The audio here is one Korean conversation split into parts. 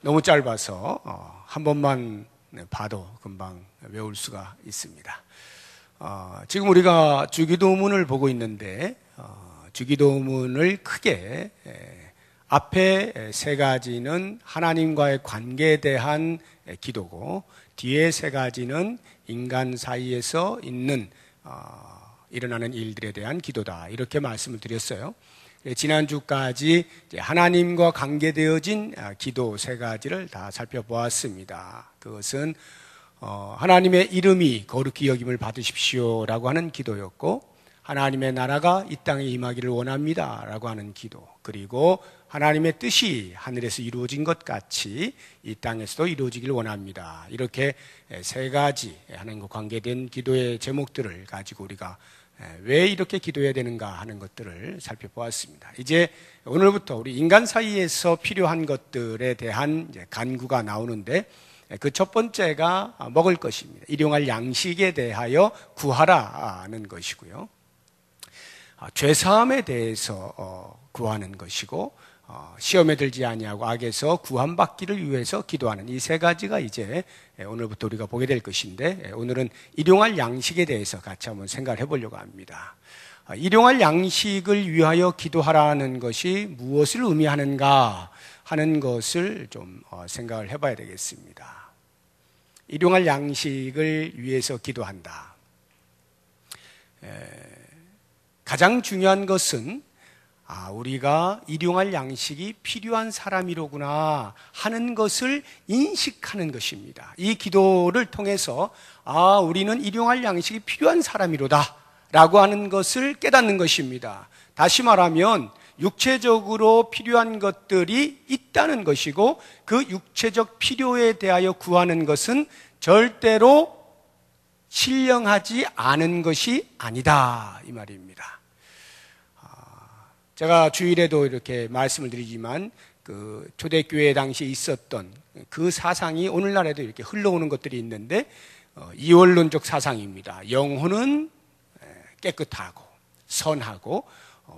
너무 짧아서 한 번만 봐도 금방 외울 수가 있습니다. 지금 우리가 주기도문을 보고 있는데 주기도문을 크게 앞에 세 가지는 하나님과의 관계에 대한 기도고 뒤에 세 가지는 인간 사이에서 일어나는 일들에 대한 기도다, 이렇게 말씀을 드렸어요. 지난주까지 하나님과 관계되어진 기도 세 가지를 다 살펴보았습니다. 그것은 하나님의 이름이 거룩히 여김을 받으십시오라고 하는 기도였고, 하나님의 나라가 이 땅에 임하기를 원합니다라고 하는 기도, 그리고 하나님의 뜻이 하늘에서 이루어진 것 같이 이 땅에서도 이루어지길 원합니다. 이렇게 세 가지 하나님과 관계된 기도의 제목들을 가지고 우리가 왜 이렇게 기도해야 되는가 하는 것들을 살펴보았습니다. 이제 오늘부터 우리 인간 사이에서 필요한 것들에 대한 이제 간구가 나오는데, 그 첫 번째가 먹을 것입니다. 일용할 양식에 대하여 구하라는 것이고요. 죄사함에 대해서 구하는 것이고, 시험에 들지 아니하고 악에서 구함받기를 위해서 기도하는 이 세 가지가 이제 오늘부터 우리가 보게 될 것인데, 오늘은 일용할 양식에 대해서 같이 한번 생각을 해보려고 합니다. 일용할 양식을 위하여 기도하라는 것이 무엇을 의미하는가 하는 것을 좀 생각을 해봐야 되겠습니다. 일용할 양식을 위해서 기도한다. 가장 중요한 것은 우리가 일용할 양식이 필요한 사람이로구나 하는 것을 인식하는 것입니다. 이 기도를 통해서 우리는 일용할 양식이 필요한 사람이로다 라고 하는 것을 깨닫는 것입니다. 다시 말하면 육체적으로 필요한 것들이 있다는 것이고, 그 육체적 필요에 대하여 구하는 것은 절대로 신령하지 않은 것이 아니다, 이 말입니다. 제가 주일에도 이렇게 말씀을 드리지만 그 초대교회 당시에 있었던 그 사상이 오늘날에도 이렇게 흘러오는 것들이 있는데, 이원론적 사상입니다. 영혼은 깨끗하고 선하고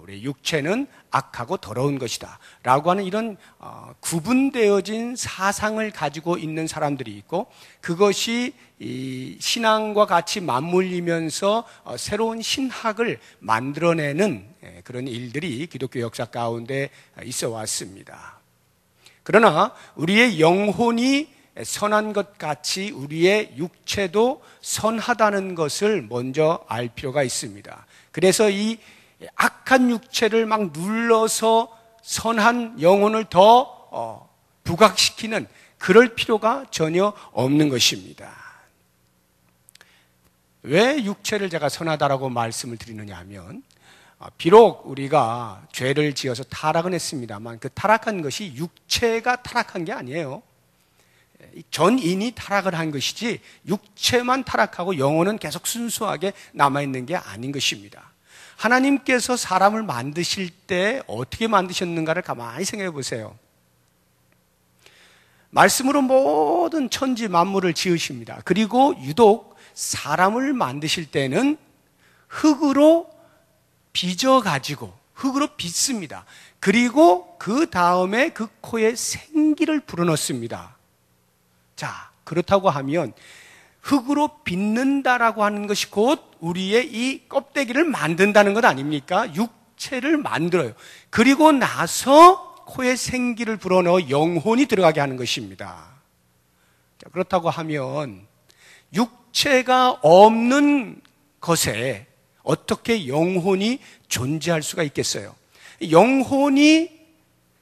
우리 육체는 악하고 더러운 것이다 라고 하는 이런 구분되어진 사상을 가지고 있는 사람들이 있고, 그것이 이 신앙과 같이 맞물리면서 새로운 신학을 만들어내는 그런 일들이 기독교 역사 가운데 있어 왔습니다. 그러나 우리의 영혼이 선한 것 같이 우리의 육체도 선하다는 것을 먼저 알 필요가 있습니다. 그래서 이 악한 육체를 막 눌러서 선한 영혼을 더 부각시키는 그럴 필요가 전혀 없는 것입니다. 왜 육체를 제가 선하다라고 말씀을 드리느냐 하면, 비록 우리가 죄를 지어서 타락은 했습니다만 그 타락한 것이 육체가 타락한 게 아니에요. 전인이 타락을 한 것이지 육체만 타락하고 영혼은 계속 순수하게 남아있는 게 아닌 것입니다. 하나님께서 사람을 만드실 때 어떻게 만드셨는가를 가만히 생각해 보세요. 말씀으로 모든 천지 만물을 지으십니다. 그리고 유독 사람을 만드실 때는 흙으로 빚어가지고 흙으로 빚습니다. 그리고 그 다음에 그 코에 생기를 불어넣습니다. 자, 그렇다고 하면 흙으로 빚는다라고 하는 것이 곧 우리의 이 껍데기를 만든다는 것 아닙니까? 육체를 만들어요. 그리고 나서 코에 생기를 불어넣어 영혼이 들어가게 하는 것입니다. 자, 그렇다고 하면 육체가 없는 것에 어떻게 영혼이 존재할 수가 있겠어요? 영혼이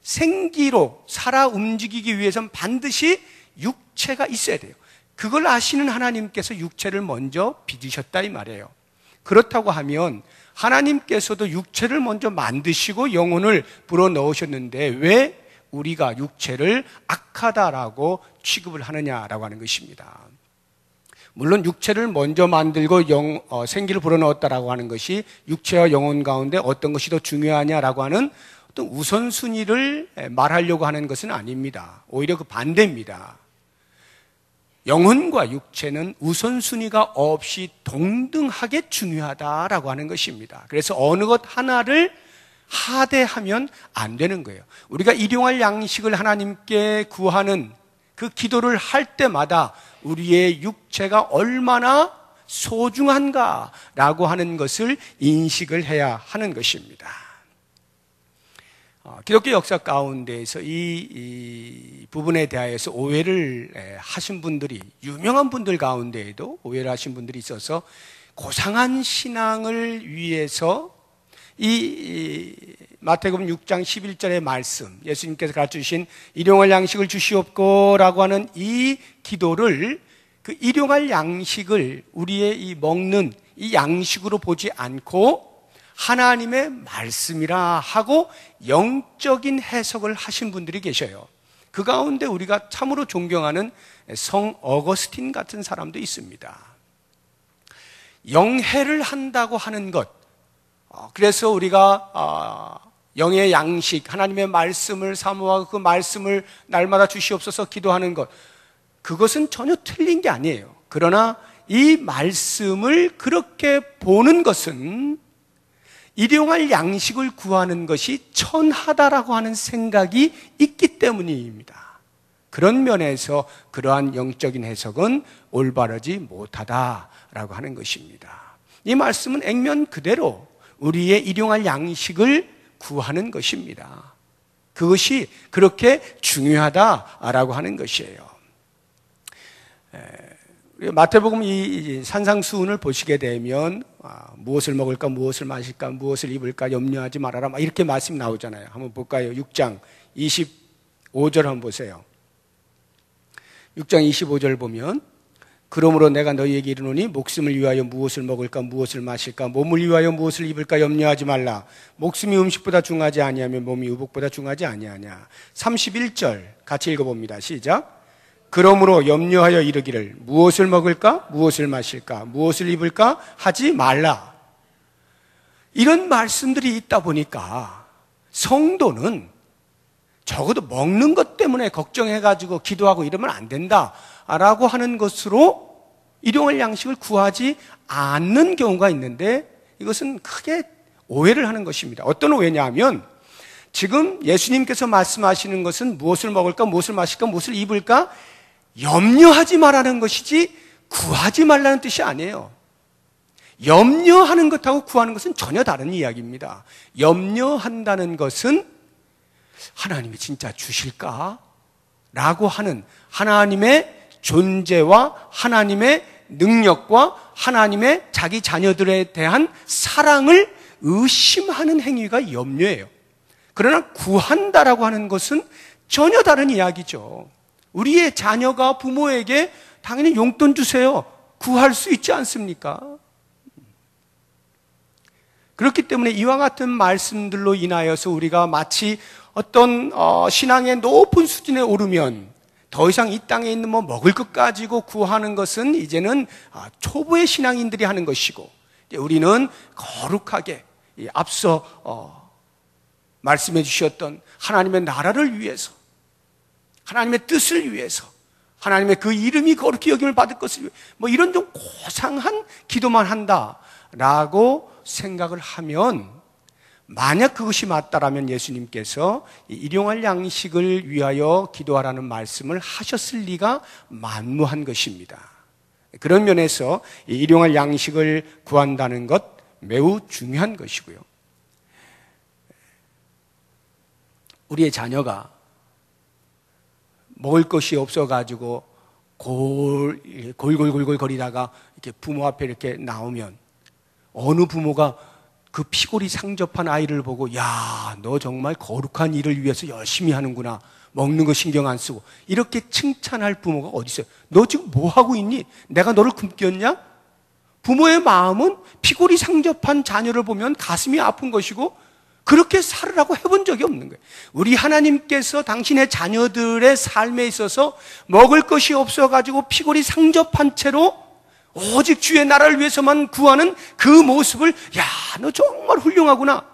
생기로 살아 움직이기 위해서는 반드시 육체가 있어야 돼요. 그걸 아시는 하나님께서 육체를 먼저 빚으셨다 이 말이에요. 그렇다고 하면 하나님께서도 육체를 먼저 만드시고 영혼을 불어넣으셨는데 왜 우리가 육체를 악하다라고 취급을 하느냐라고 하는 것입니다. 물론 육체를 먼저 만들고 생기를 불어넣었다라고 하는 것이 육체와 영혼 가운데 어떤 것이 더 중요하냐라고 하는 어떤 우선순위를 말하려고 하는 것은 아닙니다. 오히려 그 반대입니다. 영혼과 육체는 우선순위가 없이 동등하게 중요하다라고 하는 것입니다. 그래서 어느 것 하나를 하대하면 안 되는 거예요. 우리가 일용할 양식을 하나님께 구하는 그 기도를 할 때마다 우리의 육체가 얼마나 소중한가라고 하는 것을 인식을 해야 하는 것입니다. 기독교 역사 가운데에서 이 부분에 대하여서 오해를 하신 분들이, 유명한 분들 가운데에도 오해를 하신 분들이 있어서 고상한 신앙을 위해서 이 마태복음 6장 11절의 말씀, 예수님께서 가르쳐주신 일용할 양식을 주시옵고라고 하는 이 기도를, 그 일용할 양식을 우리의 이 먹는 이 양식으로 보지 않고 하나님의 말씀이라 하고 영적인 해석을 하신 분들이 계셔요. 그 가운데 우리가 참으로 존경하는 성 어거스틴 같은 사람도 있습니다. 영해를 한다고 하는 것, 그래서 우리가 영의 양식, 하나님의 말씀을 사모하고 그 말씀을 날마다 주시옵소서 기도하는 것, 그것은 전혀 틀린 게 아니에요. 그러나 이 말씀을 그렇게 보는 것은 일용할 양식을 구하는 것이 천하다라고 하는 생각이 있기 때문입니다. 그런 면에서 그러한 영적인 해석은 올바르지 못하다라고 하는 것입니다. 이 말씀은 액면 그대로 우리의 일용할 양식을 구하는 것입니다. 그것이 그렇게 중요하다라고 하는 것이에요. 마태복음 이 산상수훈을 보시게 되면 무엇을 먹을까, 무엇을 마실까, 무엇을 입을까 염려하지 말아라, 막 이렇게 말씀이 나오잖아요. 한번 볼까요? 6장 25절 한번 보세요. 6장 25절 보면, 그러므로 내가 너희에게 이르노니 목숨을 위하여 무엇을 먹을까, 무엇을 마실까, 몸을 위하여 무엇을 입을까 염려하지 말라. 목숨이 음식보다 중하지 아니하며 몸이 의복보다 중하지 아니하냐. 31절 같이 읽어봅니다. 시작. 그러므로 염려하여 이르기를 무엇을 먹을까, 무엇을 마실까, 무엇을 입을까 하지 말라. 이런 말씀들이 있다 보니까 성도는 적어도 먹는 것 때문에 걱정해가지고 기도하고 이러면 안 된다라고 하는 것으로 일용할 양식을 구하지 않는 경우가 있는데, 이것은 크게 오해를 하는 것입니다. 어떤 오해냐 하면, 지금 예수님께서 말씀하시는 것은 무엇을 먹을까, 무엇을 마실까, 무엇을 입을까 염려하지 말라는 것이지 구하지 말라는 뜻이 아니에요. 염려하는 것하고 구하는 것은 전혀 다른 이야기입니다. 염려한다는 것은 하나님이 진짜 주실까? 라고 하는 하나님의 존재와 하나님의 능력과 하나님의 자기 자녀들에 대한 사랑을 의심하는 행위가 염려예요. 그러나 구한다라고 하는 것은 전혀 다른 이야기죠. 우리의 자녀가 부모에게 당연히 용돈 주세요, 구할 수 있지 않습니까? 그렇기 때문에 이와 같은 말씀들로 인하여서 우리가 마치 어떤 신앙의 높은 수준에 오르면 더 이상 이 땅에 있는 뭐 먹을 것 가지고 구하는 것은 이제는 초보의 신앙인들이 하는 것이고, 우리는 거룩하게 앞서 말씀해 주셨던 하나님의 나라를 위해서, 하나님의 뜻을 위해서, 하나님의 그 이름이 거룩히 여김을 받을 것을 위해, 뭐 이런 좀 고상한 기도만 한다라고 생각을 하면, 만약 그것이 맞다라면 예수님께서 일용할 양식을 위하여 기도하라는 말씀을 하셨을 리가 만무한 것입니다. 그런 면에서 일용할 양식을 구한다는 것 매우 중요한 것이고요. 우리의 자녀가 먹을 것이 없어가지고 골골골골 거리다가 이렇게 부모 앞에 이렇게 나오면, 어느 부모가 그 피골이 상접한 아이를 보고, 야, 너 정말 거룩한 일을 위해서 열심히 하는구나, 먹는 거 신경 안 쓰고, 이렇게 칭찬할 부모가 어디 있어요? 너 지금 뭐 하고 있니? 내가 너를 굶겼냐? 부모의 마음은 피골이 상접한 자녀를 보면 가슴이 아픈 것이고, 그렇게 살으라고 해본 적이 없는 거예요. 우리 하나님께서 당신의 자녀들의 삶에 있어서 먹을 것이 없어가지고 피골이 상접한 채로 오직 주의 나라를 위해서만 구하는 그 모습을, 야, 너 정말 훌륭하구나,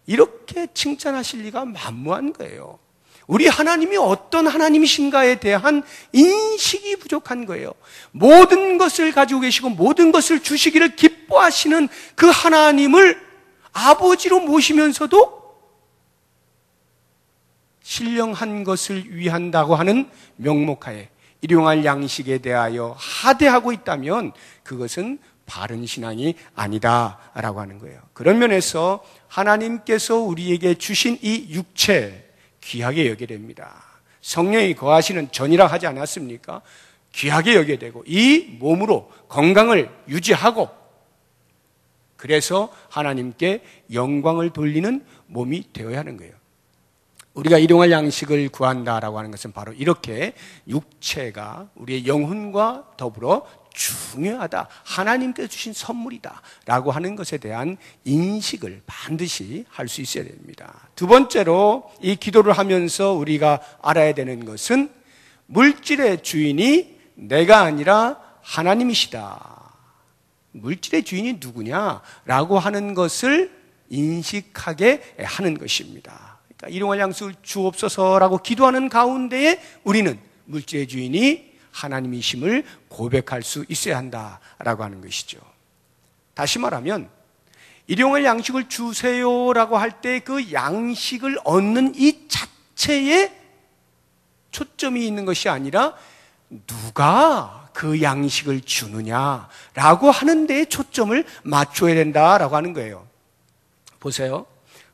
이렇게 칭찬하실 리가 만무한 거예요. 우리 하나님이 어떤 하나님이신가에 대한 인식이 부족한 거예요. 모든 것을 가지고 계시고 모든 것을 주시기를 기뻐하시는 그 하나님을 아버지로 모시면서도 신령한 것을 위한다고 하는 명목하에 일용할 양식에 대하여 하대하고 있다면 그것은 바른 신앙이 아니다라고 하는 거예요. 그런 면에서 하나님께서 우리에게 주신 이 육체 귀하게 여겨야 됩니다. 성령이 거하시는 전이라 하지 않았습니까? 귀하게 여겨야 되고 이 몸으로 건강을 유지하고 그래서 하나님께 영광을 돌리는 몸이 되어야 하는 거예요. 우리가 일용할 양식을 구한다라고 하는 것은 바로 이렇게 육체가 우리의 영혼과 더불어 중요하다, 하나님께서 주신 선물이다 라고 하는 것에 대한 인식을 반드시 할 수 있어야 됩니다. 두 번째로 이 기도를 하면서 우리가 알아야 되는 것은 물질의 주인이 내가 아니라 하나님이시다. 물질의 주인이 누구냐라고 하는 것을 인식하게 하는 것입니다. 그러니까 일용할 양식을 주옵소서라고 기도하는 가운데에 우리는 물질의 주인이 하나님이심을 고백할 수 있어야 한다라고 하는 것이죠. 다시 말하면 일용할 양식을 주세요라고 할 때 그 양식을 얻는 이 자체에 초점이 있는 것이 아니라 누가 그 양식을 주느냐라고 하는 데에 초점을 맞춰야 된다라고 하는 거예요. 보세요.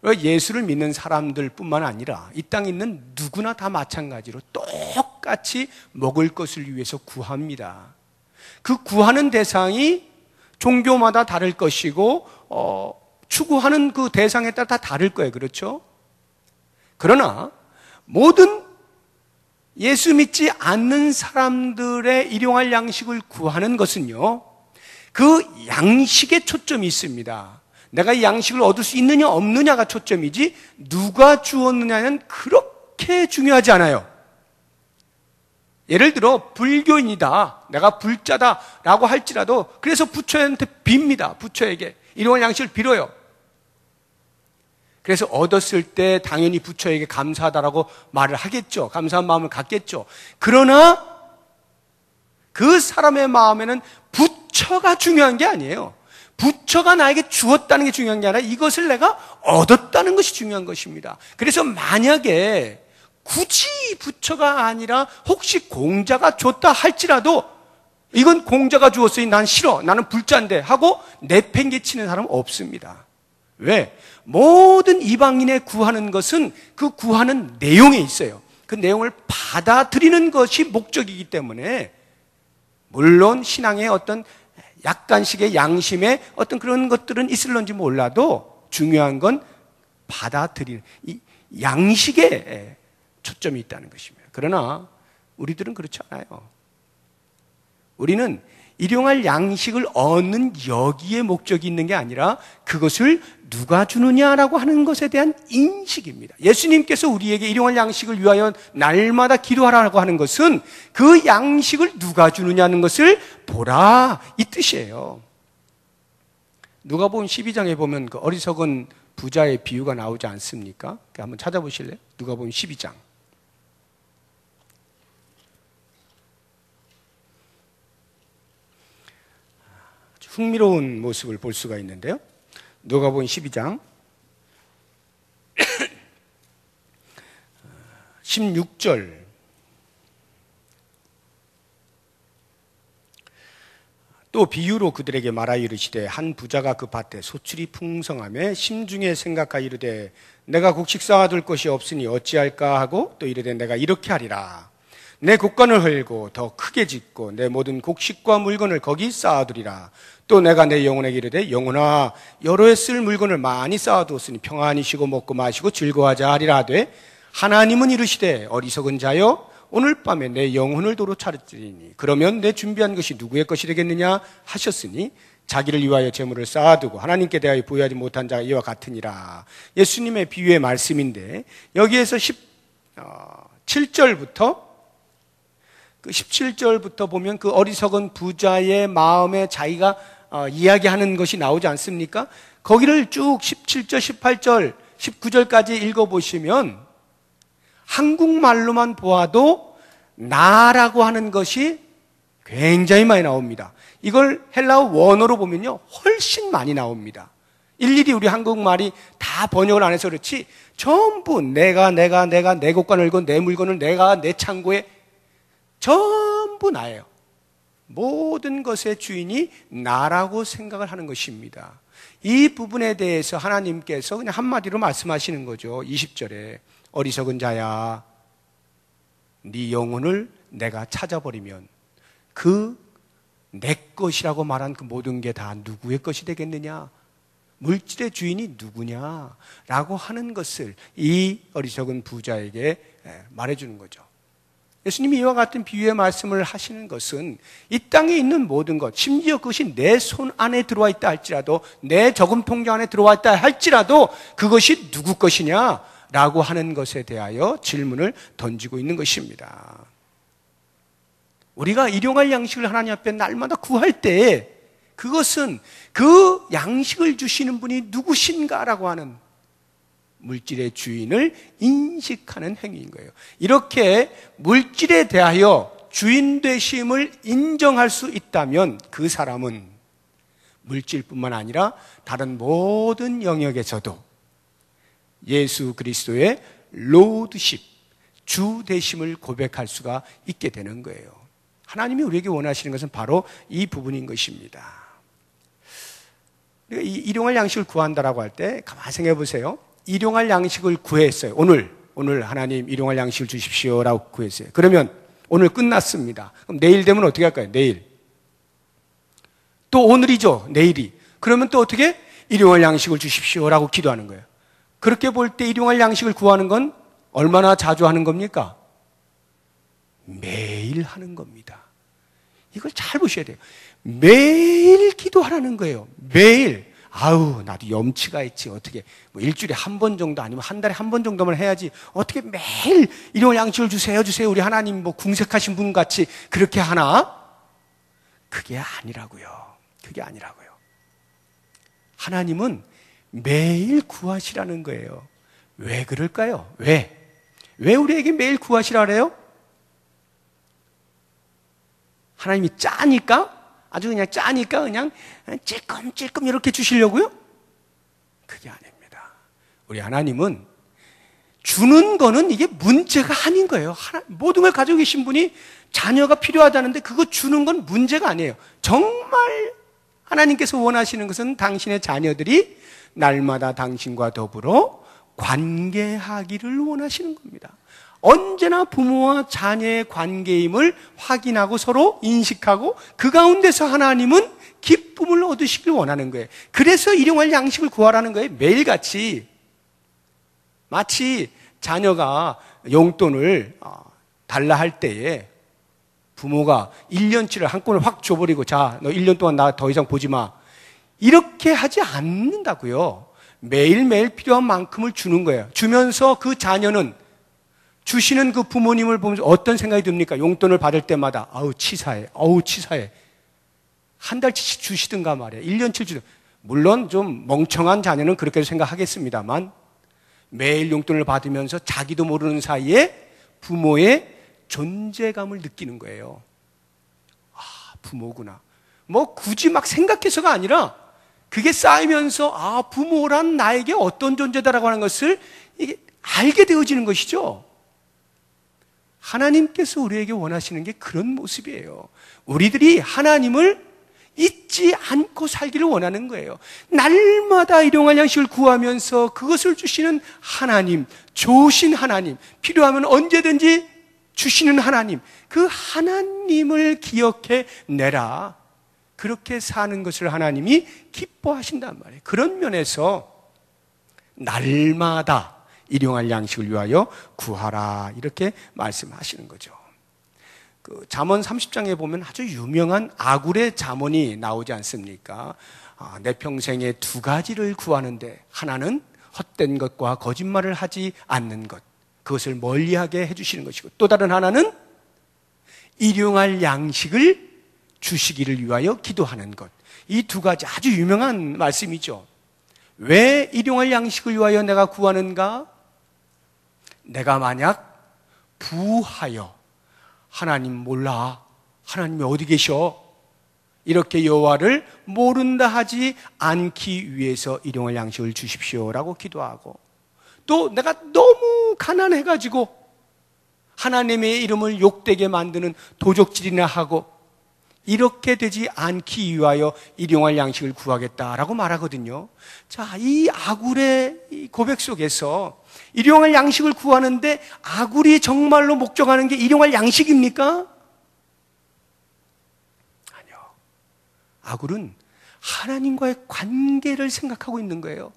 예수를 믿는 사람들 뿐만 아니라 이 땅에 있는 누구나 다 마찬가지로 똑같이 먹을 것을 위해서 구합니다. 그 구하는 대상이 종교마다 다를 것이고 추구하는 그 대상에 따라 다 다를 거예요. 그렇죠? 그러나 모든 예수 믿지 않는 사람들의 일용할 양식을 구하는 것은요, 그 양식에 초점이 있습니다. 내가 이 양식을 얻을 수 있느냐 없느냐가 초점이지 누가 주었느냐는 그렇게 중요하지 않아요. 예를 들어 불교인이다, 내가 불자다라고 할지라도 그래서 부처한테 빕니다. 부처에게 일용할 양식을 빌어요. 그래서 얻었을 때 당연히 부처에게 감사하다라고 말을 하겠죠. 감사한 마음을 갖겠죠. 그러나 그 사람의 마음에는 부처가 중요한 게 아니에요. 부처가 나에게 주었다는 게 중요한 게 아니라 이것을 내가 얻었다는 것이 중요한 것입니다. 그래서 만약에 굳이 부처가 아니라 혹시 공자가 줬다 할지라도 이건 공자가 주었으니 난 싫어, 나는 불자인데 하고 내팽개치는 사람은 없습니다. 왜? 모든 이방인의 구하는 것은 그 구하는 내용에 있어요. 그 내용을 받아들이는 것이 목적이기 때문에 물론 신앙의 어떤 약간씩의 양심의 어떤 그런 것들은 있을런지 몰라도 중요한 건 받아들이는 이 양식에 초점이 있다는 것입니다. 그러나 우리들은 그렇지 않아요. 우리는 일용할 양식을 얻는 여기에 목적이 있는 게 아니라 그것을 누가 주느냐라고 하는 것에 대한 인식입니다. 예수님께서 우리에게 일용할 양식을 위하여 날마다 기도하라고 하는 것은 그 양식을 누가 주느냐는 것을 보라, 이 뜻이에요. 누가복음 12장에 보면 그 어리석은 부자의 비유가 나오지 않습니까? 한번 찾아보실래요? 누가복음 12장. 흥미로운 모습을 볼 수가 있는데요. 누가복음 12장 16절 또 비유로 그들에게 말하여 이르시되 한 부자가 그 밭에 소출이 풍성하며 심중에 생각하여 이르되 내가 곡식 쌓아둘 것이 없으니 어찌할까 하고 또 이르되 내가 이렇게 하리라 내 곡간을 헐고 더 크게 짓고 내 모든 곡식과 물건을 거기 쌓아두리라. 또 내가 내 영혼에게 이르되 영혼아 여러 해 쓸 물건을 많이 쌓아두었으니 평안히 쉬고 먹고 마시고 즐거워하자 하리라 하되 하나님은 이르시되 어리석은 자여 오늘 밤에 내 영혼을 도로 차렸으리니 그러면 내 준비한 것이 누구의 것이 되겠느냐 하셨으니 자기를 위하여 재물을 쌓아두고 하나님께 대하여 부여하지 못한 자가 이와 같으니라. 예수님의 비유의 말씀인데 여기에서 17절부터 그 17절부터 보면 그 어리석은 부자의 마음에 자기가 이야기하는 것이 나오지 않습니까? 거기를 쭉 17절, 18절, 19절까지 읽어보시면 한국말로만 보아도 나라고 하는 것이 굉장히 많이 나옵니다. 이걸 헬라어 원어로 보면요 훨씬 많이 나옵니다. 일일이 우리 한국말이 다 번역을 안 해서 그렇지 전부 내가 내 곳과 늘고 내 물건을 내가 내 창고에 전부 나예요. 모든 것의 주인이 나라고 생각을 하는 것입니다. 이 부분에 대해서 하나님께서 그냥 한마디로 말씀하시는 거죠. 20절에 어리석은 자야, 네 영혼을 내가 찾아버리면 그 내 것이라고 말한 그 모든 게 다 누구의 것이 되겠느냐? 물질의 주인이 누구냐? 라고 하는 것을 이 어리석은 부자에게 말해주는 거죠. 예수님이 이와 같은 비유의 말씀을 하시는 것은 이 땅에 있는 모든 것, 심지어 그것이 내 손 안에 들어와 있다 할지라도, 내 저금통장 안에 들어와 있다 할지라도 그것이 누구 것이냐? 라고 하는 것에 대하여 질문을 던지고 있는 것입니다. 우리가 일용할 양식을 하나님 앞에 날마다 구할 때 그것은 그 양식을 주시는 분이 누구신가라고 하는 물질의 주인을 인식하는 행위인 거예요. 이렇게 물질에 대하여 주인 되심을 인정할 수 있다면 그 사람은 물질뿐만 아니라 다른 모든 영역에서도 예수 그리스도의 로드십, 주 되심을 고백할 수가 있게 되는 거예요. 하나님이 우리에게 원하시는 것은 바로 이 부분인 것입니다. 우리가 이 일용할 양식을 구한다라고 할 때 가만히 생각해 보세요. 일용할 양식을 구했어요. 오늘 하나님 일용할 양식을 주십시오라고 구했어요. 그러면 오늘 끝났습니다. 그럼 내일 되면 어떻게 할까요? 내일. 또 오늘이죠. 내일이. 그러면 또 어떻게? 일용할 양식을 주십시오라고 기도하는 거예요. 그렇게 볼 때 일용할 양식을 구하는 건 얼마나 자주 하는 겁니까? 매일 하는 겁니다. 이걸 잘 보셔야 돼요. 매일 기도하라는 거예요. 매일. 아우, 나도 염치가 있지. 어떻게, 뭐 일주일에 한 번 정도 아니면 한 달에 한 번 정도만 해야지. 어떻게 매일 일용할 양식을 주세요. 우리 하나님 뭐 궁색하신 분 같이 그렇게 하나? 그게 아니라고요. 그게 아니라고요. 하나님은 매일 구하시라는 거예요. 왜 그럴까요? 왜 우리에게 매일 구하시라 그래요? 하나님이 짜니까? 아주 그냥 짜니까 그냥 찔끔찔끔 이렇게 주시려고요? 그게 아닙니다. 우리 하나님은 주는 거는 이게 문제가 아닌 거예요. 모든 걸 가지고 계신 분이 자녀가 필요하다는데 그거 주는 건 문제가 아니에요. 정말 하나님께서 원하시는 것은 당신의 자녀들이 날마다 당신과 더불어 관계하기를 원하시는 겁니다. 언제나 부모와 자녀의 관계임을 확인하고 서로 인식하고 그 가운데서 하나님은 기쁨을 얻으시길 원하는 거예요. 그래서 일용할 양식을 구하라는 거예요. 매일같이. 마치 자녀가 용돈을 달라 할 때에 부모가 1년치를 한꺼번에 확 줘버리고 자, 너 1년 동안 나 더 이상 보지 마. 이렇게 하지 않는다고요. 매일매일 필요한 만큼을 주는 거예요. 주면서 그 자녀는 주시는 그 부모님을 보면서 어떤 생각이 듭니까? 용돈을 받을 때마다 아우 치사해. 한 달치씩 주시든가 말이야. 1년치 주든. 물론 좀 멍청한 자녀는 그렇게 생각하겠습니다만 매일 용돈을 받으면서 자기도 모르는 사이에 부모의 존재감을 느끼는 거예요. 아, 부모구나. 뭐 굳이 막 생각해서가 아니라 그게 쌓이면서 아, 부모란 나에게 어떤 존재다라고 하는 것을 이게 알게 되어지는 것이죠. 하나님께서 우리에게 원하시는 게 그런 모습이에요. 우리들이 하나님을 잊지 않고 살기를 원하는 거예요. 날마다 일용할 양식을 구하면서 그것을 주시는 하나님, 좋으신 하나님, 필요하면 언제든지 주시는 하나님, 그 하나님을 기억해 내라. 그렇게 사는 것을 하나님이 기뻐하신단 말이에요. 그런 면에서 날마다 일용할 양식을 위하여 구하라 이렇게 말씀하시는 거죠. 그 잠언 30장에 보면 아주 유명한 아굴의 잠언이 나오지 않습니까? 내 평생에 두 가지를 구하는데 하나는 헛된 것과 거짓말을 하지 않는 것, 그것을 멀리하게 해주시는 것이고 또 다른 하나는 일용할 양식을 주시기를 위하여 기도하는 것. 이 두 가지 아주 유명한 말씀이죠. 왜 일용할 양식을 위하여 내가 구하는가? 내가 만약 부하여 하나님 몰라, 하나님이 어디 계셔? 이렇게 여호와를 모른다 하지 않기 위해서 일용할 양식을 주십시오라고 기도하고, 또 내가 너무 가난해가지고 하나님의 이름을 욕되게 만드는 도적질이나 하고 이렇게 되지 않기 위하여 일용할 양식을 구하겠다라고 말하거든요. 자, 이 아굴의 이 고백 속에서 일용할 양식을 구하는데 아굴이 정말로 목적하는 게 일용할 양식입니까? 아니요. 아굴은 하나님과의 관계를 생각하고 있는 거예요.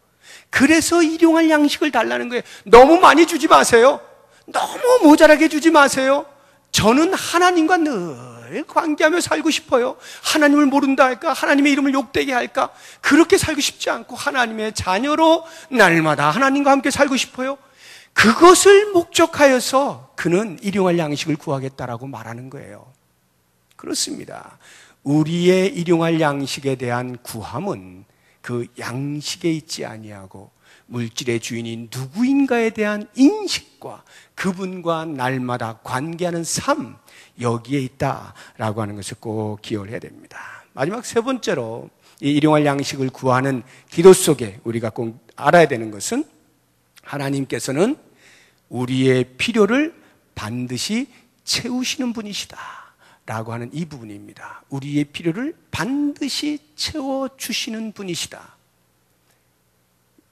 그래서 일용할 양식을 달라는 거예요. 너무 많이 주지 마세요. 너무 모자라게 주지 마세요. 저는 하나님과 늘 관계하며 살고 싶어요. 하나님을 모른다 할까? 하나님의 이름을 욕되게 할까? 그렇게 살고 싶지 않고 하나님의 자녀로 날마다 하나님과 함께 살고 싶어요. 그것을 목적하여서 그는 일용할 양식을 구하겠다라고 말하는 거예요. 그렇습니다. 우리의 일용할 양식에 대한 구함은 그 양식에 있지 아니하고 물질의 주인이 누구인가에 대한 인식과 그분과 날마다 관계하는 삶, 여기에 있다라고 하는 것을 꼭 기억을 해야 됩니다. 마지막 세 번째로 이 일용할 양식을 구하는 기도 속에 우리가 꼭 알아야 되는 것은 하나님께서는 우리의 필요를 반드시 채우시는 분이시다 라고 하는 이 부분입니다. 우리의 필요를 반드시 채워주시는 분이시다.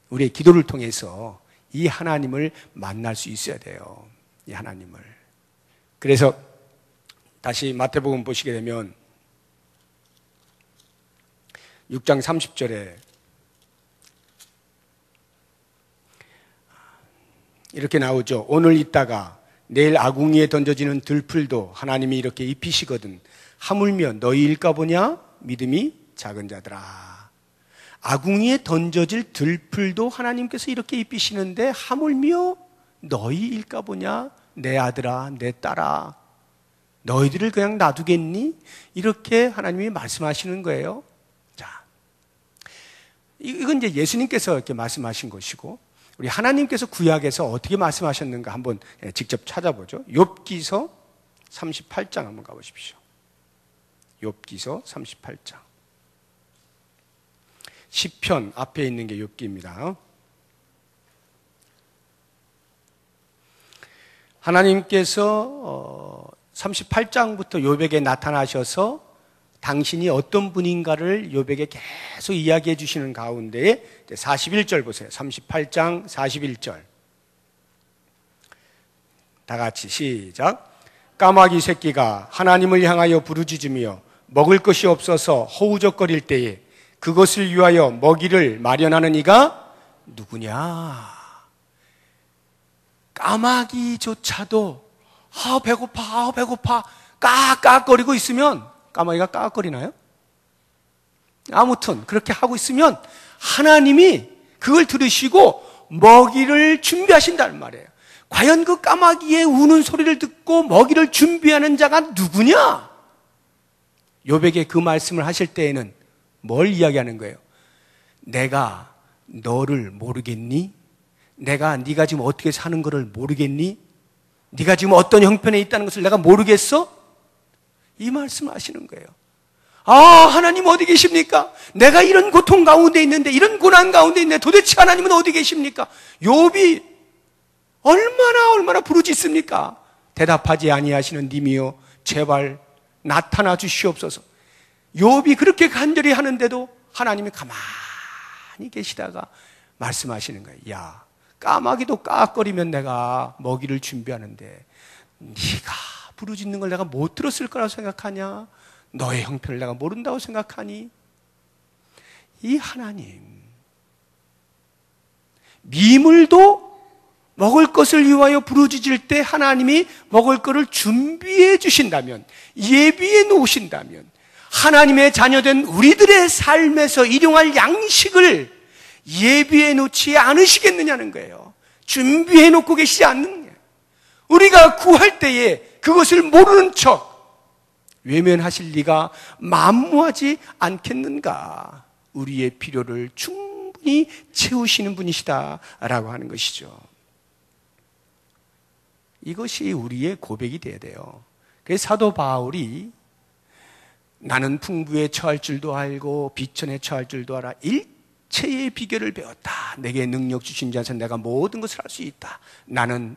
우리의 기도를 통해서 이 하나님을 만날 수 있어야 돼요. 이 하나님을. 그래서 다시 마태복음 보시게 되면 6장 30절에 이렇게 나오죠. 오늘 있다가 내일 아궁이에 던져지는 들풀도 하나님이 이렇게 입히시거든 하물며 너희일까 보냐? 믿음이 작은 자들아. 아궁이에 던져질 들풀도 하나님께서 이렇게 입히시는데 하물며 너희일까 보냐? 내 아들아, 내 딸아, 너희들을 그냥 놔두겠니? 이렇게 하나님이 말씀하시는 거예요. 자, 이건 이제 예수님께서 이렇게 말씀하신 것이고, 우리 하나님께서 구약에서 어떻게 말씀하셨는가 한번 직접 찾아보죠. 욥기서 38장 한번 가보십시오. 욥기서 38장. 시편 앞에 있는 게 욥기입니다. 하나님께서 38장부터 욥에게 나타나셔서 당신이 어떤 분인가를 욥에게 계속 이야기해 주시는 가운데에 41절 보세요. 38장 41절. 다 같이 시작. 까마귀 새끼가 하나님을 향하여 부르짖으며 먹을 것이 없어서 허우적거릴 때에 그것을 위하여 먹이를 마련하는 이가 누구냐? 까마귀조차도 배고파 배고파 깍깍거리고 있으면, 까마귀가 깍깍거리나요? 아무튼 그렇게 하고 있으면 하나님이 그걸 들으시고 먹이를 준비하신다는 말이에요. 과연 그 까마귀의 우는 소리를 듣고 먹이를 준비하는 자가 누구냐? 욥에게 그 말씀을 하실 때에는 뭘 이야기하는 거예요? 내가 너를 모르겠니? 네가 지금 어떻게 사는 거를 모르겠니? 네가 지금 어떤 형편에 있다는 것을 내가 모르겠어? 이 말씀을 하시는 거예요. 하나님 어디 계십니까? 내가 이런 고통 가운데 있는데, 이런 고난 가운데 있는데 도대체 하나님은 어디 계십니까? 욥이 얼마나 부르짖습니까? 대답하지 아니하시는 님이여 제발 나타나 주시옵소서. 욥이 그렇게 간절히 하는데도 하나님이 가만히 계시다가 말씀하시는 거예요. 야, 까마귀도 깍거리면 내가 먹이를 준비하는데 네가 부르짖는 걸 내가 못 들었을 거라고 생각하냐? 너의 형편을 내가 모른다고 생각하니? 이 하나님, 미물도 먹을 것을 위하여 부르짖을 때 하나님이 먹을 것을 준비해 주신다면, 예비해 놓으신다면, 하나님의 자녀된 우리들의 삶에서 일용할 양식을 예비해 놓지 않으시겠느냐는 거예요. 준비해 놓고 계시지 않느냐. 우리가 구할 때에 그것을 모르는 척 외면하실 리가 만무하지 않겠는가. 우리의 필요를 충분히 채우시는 분이시다라고 하는 것이죠. 이것이 우리의 고백이 돼야 돼요. 그래서 사도 바울이 나는 풍부에 처할 줄도 알고 비천에 처할 줄도 알아. 일체의 비결을 배웠다. 내게 능력 주신 자에서 내가 모든 것을 할 수 있다. 나는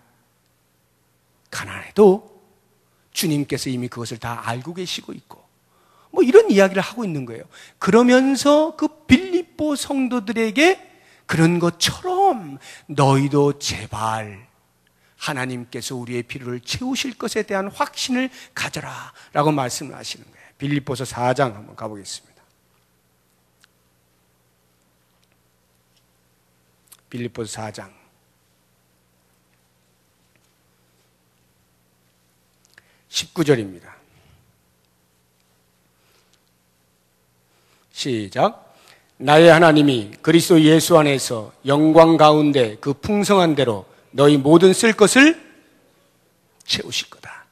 가난해도 주님께서 이미 그것을 다 알고 계시고 있고, 뭐 이런 이야기를 하고 있는 거예요. 그러면서 그 빌립보 성도들에게 그런 것처럼 너희도 제발 하나님께서 우리의 필요를 채우실 것에 대한 확신을 가져라 라고 말씀을 하시는 거예요. 빌립보서 4장 한번 가보겠습니다. 빌립보서 4장 19절입니다. 시작. 나의 하나님이 그리스도 예수 안에서 영광 가운데 그 풍성한 대로 너희 모든 쓸 것을 채우실 거다.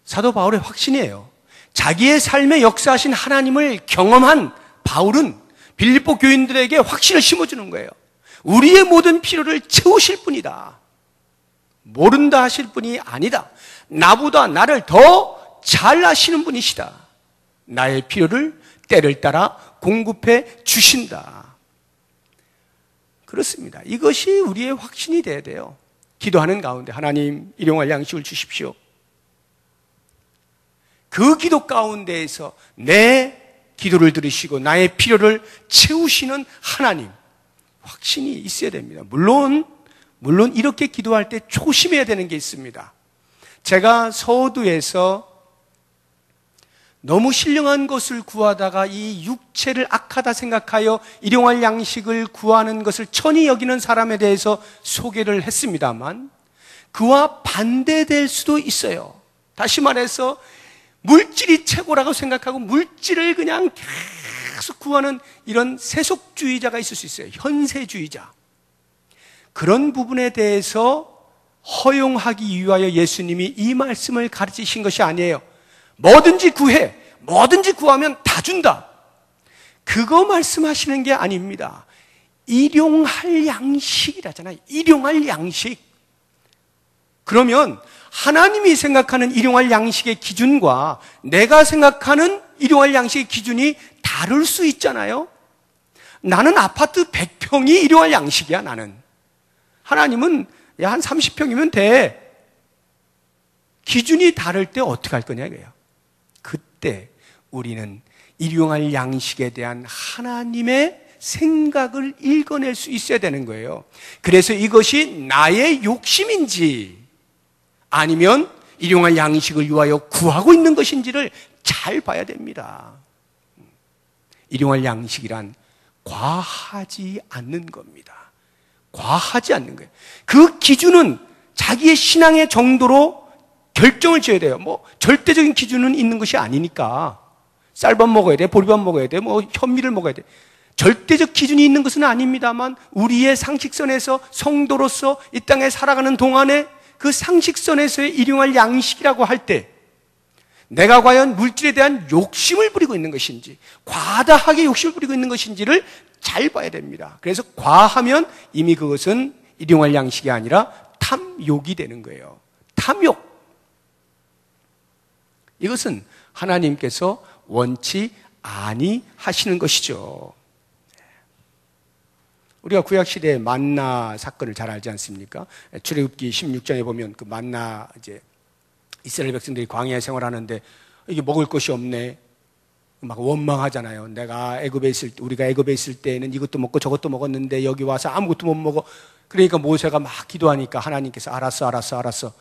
사도 바울의 확신이에요. 자기의 삶에 역사하신 하나님을 경험한 바울은 빌립보 교인들에게 확신을 심어주는 거예요. 우리의 모든 필요를 채우실 분이다. 모른다 하실 분이 아니다. 나보다 나를 더 잘 아시는 분이시다. 나의 필요를 때를 따라 공급해 주신다. 그렇습니다. 이것이 우리의 확신이 돼야 돼요. 기도하는 가운데 하나님 일용할 양식을 주십시오. 그 기도 가운데에서 내 기도를 들으시고 나의 필요를 채우시는 하나님, 확신이 있어야 됩니다. 물론 이렇게 기도할 때 조심해야 되는 게 있습니다. 제가 서두에서 너무 신령한 것을 구하다가 이 육체를 악하다 생각하여 일용할 양식을 구하는 것을 천히 여기는 사람에 대해서 소개를 했습니다만, 그와 반대될 수도 있어요. 다시 말해서 물질이 최고라고 생각하고 물질을 그냥 계속 구하는 이런 세속주의자가 있을 수 있어요. 현세주의자. 그런 부분에 대해서 허용하기 위하여 예수님이 이 말씀을 가르치신 것이 아니에요. 뭐든지 구해, 뭐든지 구하면 다 준다. 그거 말씀하시는 게 아닙니다. 일용할 양식이라잖아요. 일용할 양식. 그러면 하나님이 생각하는 일용할 양식의 기준과 내가 생각하는 일용할 양식의 기준이 다를 수 있잖아요. 나는 아파트 100평이 일용할 양식이야, 나는. 하나님은 야, 한 30평이면 돼. 기준이 다를 때 어떻게 할 거냐 이거예요. 그때 우리는 일용할 양식에 대한 하나님의 생각을 읽어낼 수 있어야 되는 거예요. 그래서 이것이 나의 욕심인지 아니면 일용할 양식을 위하여 구하고 있는 것인지를 잘 봐야 됩니다. 일용할 양식이란 과하지 않는 겁니다. 과하지 않는 거예요. 그 기준은 자기의 신앙의 정도로 결정을 지어야 돼요. 뭐 절대적인 기준은 있는 것이 아니니까 쌀밥 먹어야 돼, 보리밥 먹어야 돼, 뭐 현미를 먹어야 돼. 절대적 기준이 있는 것은 아닙니다만 우리의 상식선에서 성도로서 이 땅에 살아가는 동안에 그 상식선에서의 일용할 양식이라고 할 때 내가 과연 물질에 대한 욕심을 부리고 있는 것인지 과다하게 욕심을 부리고 있는 것인지를 잘 봐야 됩니다. 그래서 과하면 이미 그것은 일용할 양식이 아니라 탐욕이 되는 거예요. 탐욕. 이것은 하나님께서 원치 아니하시는 것이죠. 우리가 구약시대의 만나 사건을 잘 알지 않습니까? 출애굽기 16장에 보면 그 만나 이제 이스라엘 백성들이 광야 생활하는데 이게 먹을 것이 없네. 막 원망하잖아요. 우리가 애굽에 있을 때는 이것도 먹고 저것도 먹었는데 여기 와서 아무것도 못 먹어. 그러니까 모세가 막 기도하니까 하나님께서 알았어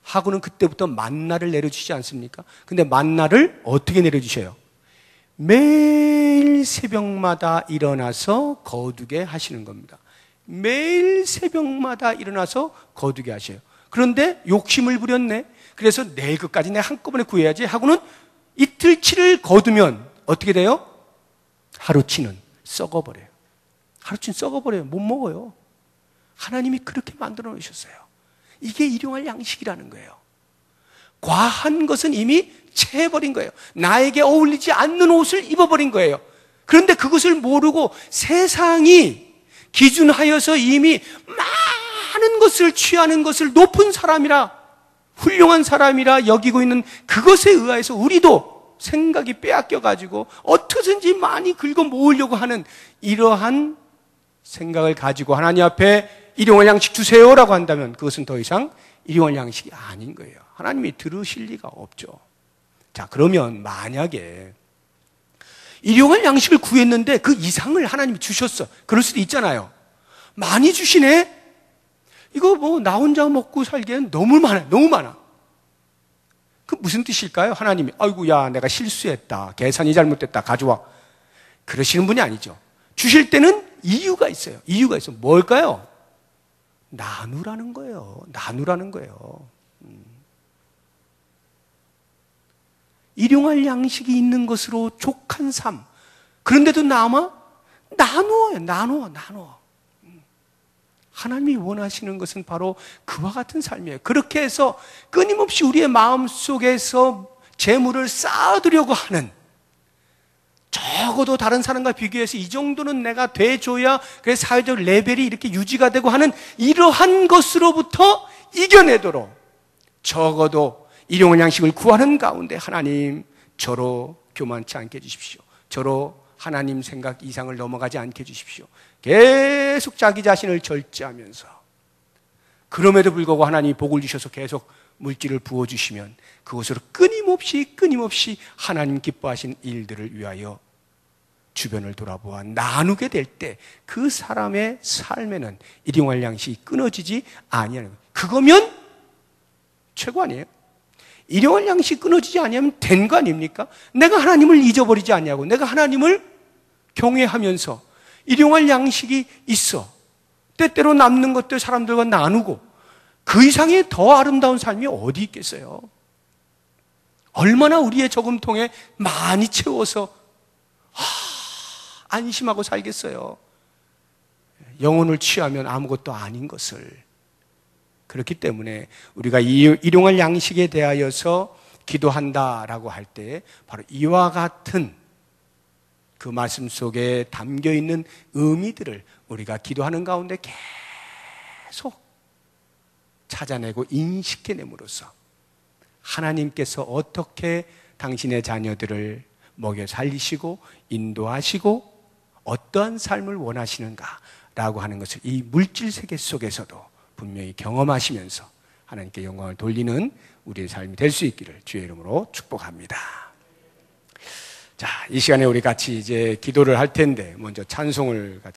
하고는 그때부터 만나를 내려주시지 않습니까? 근데 만나를 어떻게 내려주셔요? 매일 새벽마다 일어나서 거두게 하시는 겁니다. 매일 새벽마다 일어나서 거두게 하셔요. 그런데 욕심을 부렸네. 그래서 내일 것까지 내가 한꺼번에 구해야지 하고는 이틀치를 거두면 어떻게 돼요? 하루치는 썩어버려요. 하루치는 썩어버려요. 못 먹어요. 하나님이 그렇게 만들어 놓으셨어요. 이게 일용할 양식이라는 거예요. 과한 것은 이미 채해버린 거예요. 나에게 어울리지 않는 옷을 입어버린 거예요. 그런데 그것을 모르고 세상이 기준하여서 이미 많은 것을 취하는 것을 높은 사람이라 훌륭한 사람이라 여기고 있는 그것에 의해서 우리도 생각이 빼앗겨가지고 어떻게든지 많이 긁어 모으려고 하는 이러한 생각을 가지고 하나님 앞에 일용할 양식 주세요라고 한다면 그것은 더 이상 일용할 양식이 아닌 거예요. 하나님이 들으실 리가 없죠. 자, 그러면 만약에 일용할 양식을 구했는데 그 이상을 하나님이 주셨어. 그럴 수도 있잖아요. 많이 주시네? 이거 뭐 나 혼자 먹고 살기엔 너무 많아, 너무 많아. 그 무슨 뜻일까요? 하나님이 아이고 야 내가 실수했다, 계산이 잘못됐다, 가져와. 그러시는 분이 아니죠. 주실 때는 이유가 있어요. 이유가 있어. 뭘까요? 나누라는 거예요. 나누라는 거예요. 일용할 양식이 있는 것으로 족한 삶. 그런데도 남아? 나누어요. 나누어. 하나님이 원하시는 것은 바로 그와 같은 삶이에요. 그렇게 해서 끊임없이 우리의 마음속에서 재물을 쌓아두려고 하는, 적어도 다른 사람과 비교해서 이 정도는 내가 돼줘야 그래 사회적 레벨이 이렇게 유지가 되고 하는 이러한 것으로부터 이겨내도록 적어도 일용할 양식을 구하는 가운데 하나님 저로 교만치 않게 해주십시오. 저로 하나님 생각 이상을 넘어가지 않게 해주십시오. 계속 자기 자신을 절제하면서, 그럼에도 불구하고 하나님이 복을 주셔서 계속 물질을 부어주시면 그것으로 끊임없이 하나님 기뻐하신 일들을 위하여 주변을 돌아보아 나누게 될 때 그 사람의 삶에는 일용할 양식이 끊어지지 아니하는 거예요. 그거면 최고 아니에요? 일용할 양식이 끊어지지 아니하면 된 거 아닙니까? 내가 하나님을 잊어버리지 않냐고, 내가 하나님을 경외하면서 일용할 양식이 있어. 때때로 남는 것들 사람들과 나누고, 그 이상의 더 아름다운 삶이 어디 있겠어요? 얼마나 우리의 저금통에 많이 채워서 안심하고 살겠어요. 영혼을 취하면 아무것도 아닌 것을. 그렇기 때문에 우리가 일용할 양식에 대하여서 기도한다라고 할 때 바로 이와 같은 그 말씀 속에 담겨있는 의미들을 우리가 기도하는 가운데 계속 찾아내고 인식해냄으로써 하나님께서 어떻게 당신의 자녀들을 먹여 살리시고 인도하시고 어떠한 삶을 원하시는가라고 하는 것을 이 물질 세계 속에서도 분명히 경험하시면서 하나님께 영광을 돌리는 우리의 삶이 될 수 있기를 주의 이름으로 축복합니다. 자, 이 시간에 우리 같이 이제 기도를 할 텐데 먼저 찬송을 같이